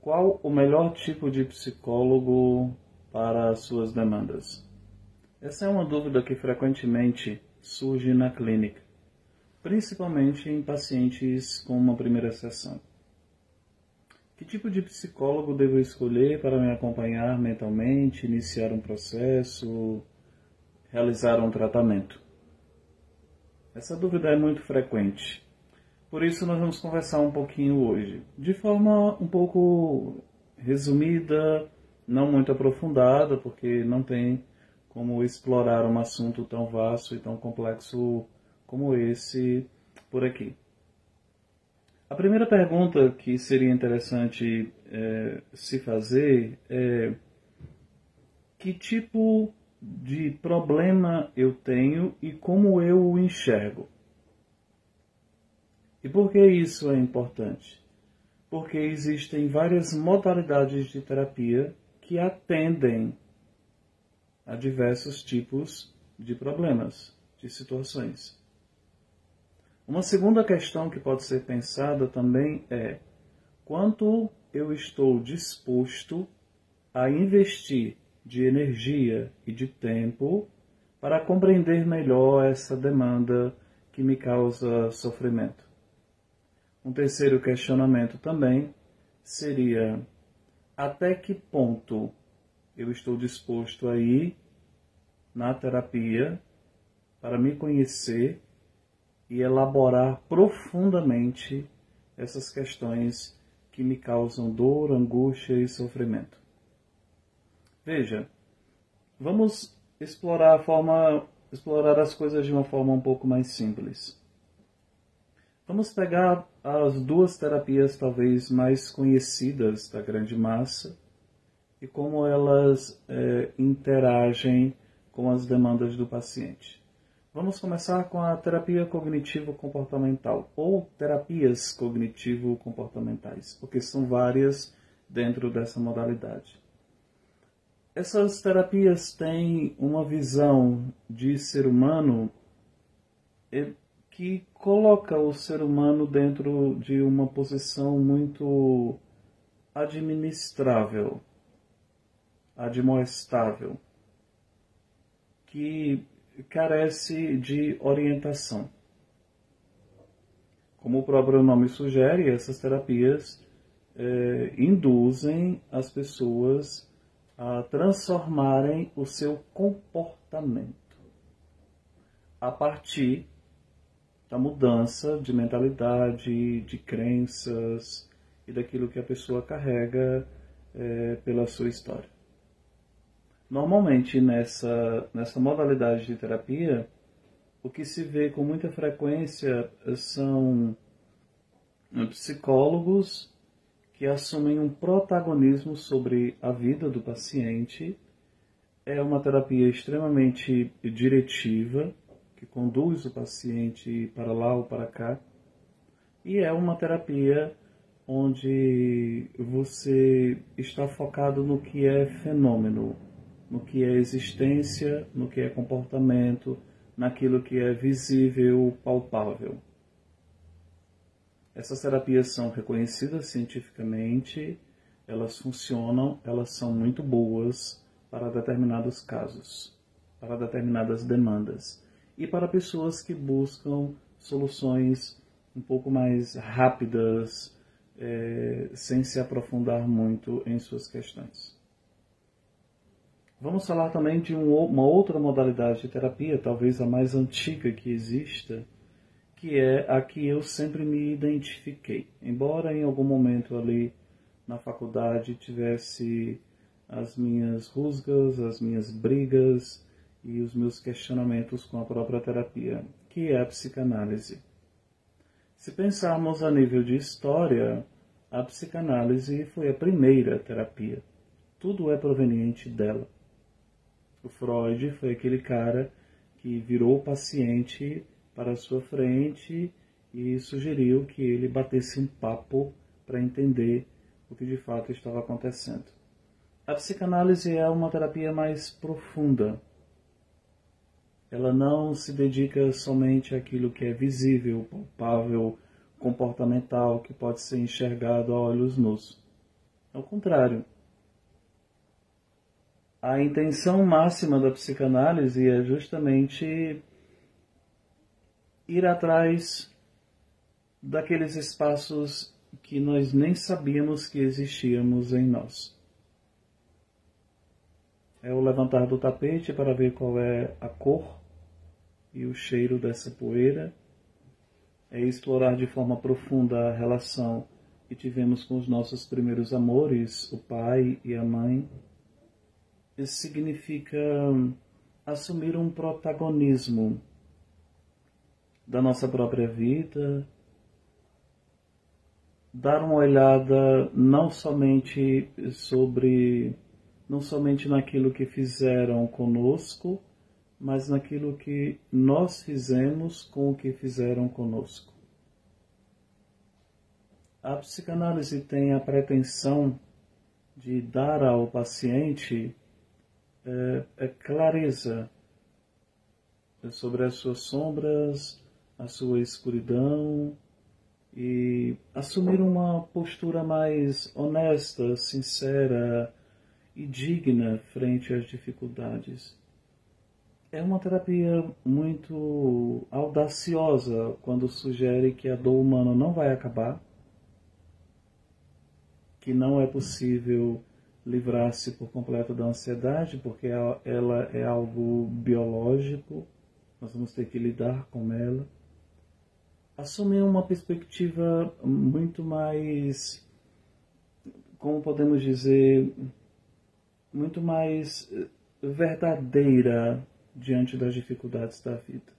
Qual o melhor tipo de psicólogo para as suas demandas? Essa é uma dúvida que frequentemente surge na clínica, principalmente em pacientes com uma primeira sessão. Que tipo de psicólogo devo escolher para me acompanhar mentalmente, iniciar um processo, realizar um tratamento? Essa dúvida é muito frequente. Por isso nós vamos conversar um pouquinho hoje, de forma um pouco resumida, não muito aprofundada, porque não tem como explorar um assunto tão vasto e tão complexo como esse por aqui. A primeira pergunta que seria interessante se fazer é: que tipo de problema eu tenho e como eu o enxergo? E por que isso é importante? Porque existem várias modalidades de terapia que atendem a diversos tipos de problemas, de situações. Uma segunda questão que pode ser pensada também é: quanto eu estou disposto a investir de energia e de tempo para compreender melhor essa demanda que me causa sofrimento? Um terceiro questionamento também seria: até que ponto eu estou disposto a ir na terapia para me conhecer e elaborar profundamente essas questões que me causam dor, angústia e sofrimento? Veja, vamos explorar as coisas de uma forma um pouco mais simples. Vamos pegar as duas terapias talvez mais conhecidas da grande massa e como elas interagem com as demandas do paciente. Vamos começar com a terapia cognitivo-comportamental, ou terapias cognitivo-comportamentais, porque são várias dentro dessa modalidade. Essas terapias têm uma visão de ser humano que coloca o ser humano dentro de uma posição muito administrável, admoestável, que carece de orientação. Como o próprio nome sugere, essas terapias induzem as pessoas a transformarem o seu comportamento a partir da mudança de mentalidade, de crenças e daquilo que a pessoa carrega pela sua história. Normalmente, nessa modalidade de terapia, o que se vê com muita frequência são psicólogos que assumem um protagonismo sobre a vida do paciente. É uma terapia extremamente diretiva, que conduz o paciente para lá ou para cá. E é uma terapia onde você está focado no que é fenômeno, no que é existência, no que é comportamento, naquilo que é visível, palpável. Essas terapias são reconhecidas cientificamente, elas funcionam, elas são muito boas para determinados casos, para determinadas demandas e para pessoas que buscam soluções um pouco mais rápidas, sem se aprofundar muito em suas questões. Vamos falar também de uma outra modalidade de terapia, talvez a mais antiga que exista, que é a que eu sempre me identifiquei. Embora em algum momento ali na faculdade tivesse as minhas rusgas, as minhas brigas e os meus questionamentos com a própria terapia, que é a psicanálise. Se pensarmos a nível de história, a psicanálise foi a primeira terapia. Tudo é proveniente dela. O Freud foi aquele cara que virou o paciente para a sua frente e sugeriu que ele batesse um papo para entender o que de fato estava acontecendo. A psicanálise é uma terapia mais profunda. Ela não se dedica somente àquilo que é visível, palpável, comportamental, que pode ser enxergado a olhos nus. Ao contrário, a intenção máxima da psicanálise é justamente ir atrás daqueles espaços que nós nem sabíamos que existíamos em nós. É o levantar do tapete para ver qual é a cor e o cheiro dessa poeira. É explorar de forma profunda a relação que tivemos com os nossos primeiros amores, o pai e a mãe. Isso significa assumir um protagonismo da nossa própria vida, dar uma olhada não somente naquilo que fizeram conosco, mas naquilo que nós fizemos com o que fizeram conosco. A psicanálise tem a pretensão de dar ao paciente clareza sobre as suas sombras, a sua escuridão, e assumir uma postura mais honesta, sincera e digna frente às dificuldades. É uma terapia muito audaciosa quando sugere que a dor humana não vai acabar, que não é possível livrar-se por completo da ansiedade, porque ela é algo biológico, nós vamos ter que lidar com ela. Assumir uma perspectiva muito mais, como podemos dizer, muito mais verdadeira diante das dificuldades da vida.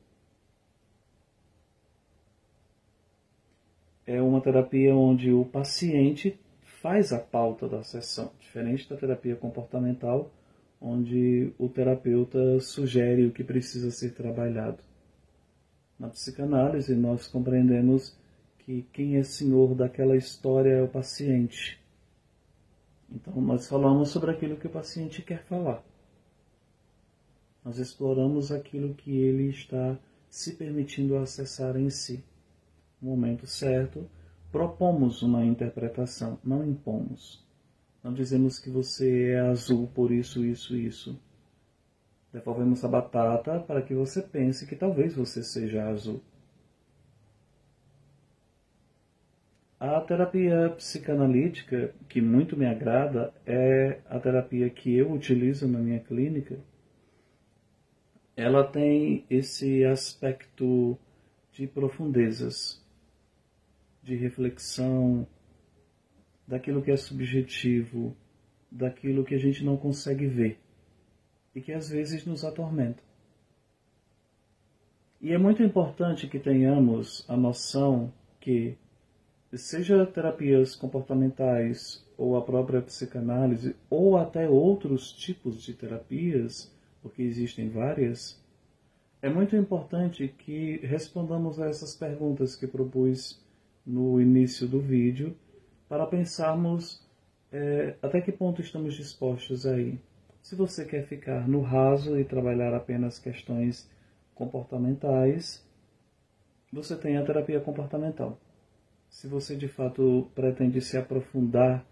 É uma terapia onde o paciente faz a pauta da sessão, diferente da terapia comportamental, onde o terapeuta sugere o que precisa ser trabalhado. Na psicanálise, nós compreendemos que quem é senhor daquela história é o paciente. Então, nós falamos sobre aquilo que o paciente quer falar. Nós exploramos aquilo que ele está se permitindo acessar em si. No momento certo, propomos uma interpretação, não impomos. Não dizemos que você é azul por isso, isso, isso. Devolvemos a batata para que você pense que talvez você seja azul. A terapia psicanalítica, que muito me agrada, é a terapia que eu utilizo na minha clínica. Ela tem esse aspecto de profundezas, de reflexão, daquilo que é subjetivo, daquilo que a gente não consegue ver e que às vezes nos atormenta. E é muito importante que tenhamos a noção que, seja terapias comportamentais ou a própria psicanálise, ou até outros tipos de terapias, porque existem várias, é muito importante que respondamos a essas perguntas que propus no início do vídeo, para pensarmos até que ponto estamos dispostos a ir. Se você quer ficar no raso e trabalhar apenas questões comportamentais, você tem a terapia comportamental. Se você de fato pretende se aprofundar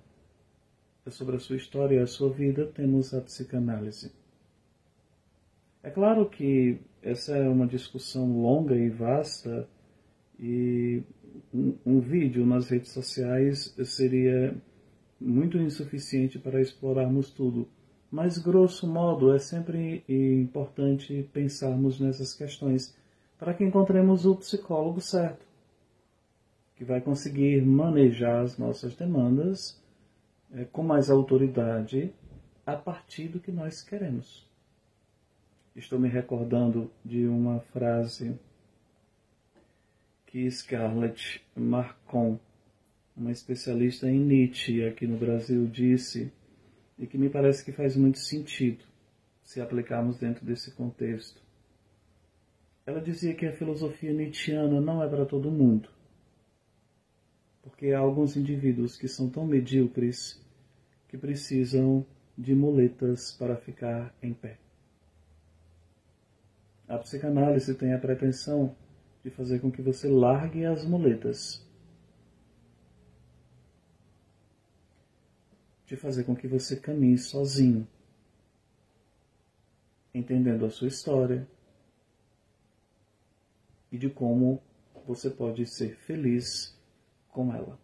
sobre a sua história e a sua vida, temos a psicanálise. É claro que essa é uma discussão longa e vasta, e um vídeo nas redes sociais seria muito insuficiente para explorarmos tudo. Mas, grosso modo, é sempre importante pensarmos nessas questões para que encontremos o psicólogo certo, que vai conseguir manejar as nossas demandas com mais autoridade a partir do que nós queremos. Estou me recordando de uma frase que Scarlett Marcon, uma especialista em Nietzsche aqui no Brasil, disse, e que me parece que faz muito sentido se aplicarmos dentro desse contexto. Ela dizia que a filosofia nietzschiana não é para todo mundo, porque há alguns indivíduos que são tão medíocres que precisam de muletas para ficar em pé. A psicanálise tem a pretensão de fazer com que você largue as muletas. de fazer com que você caminhe sozinho, entendendo a sua história e de como você pode ser feliz com ela.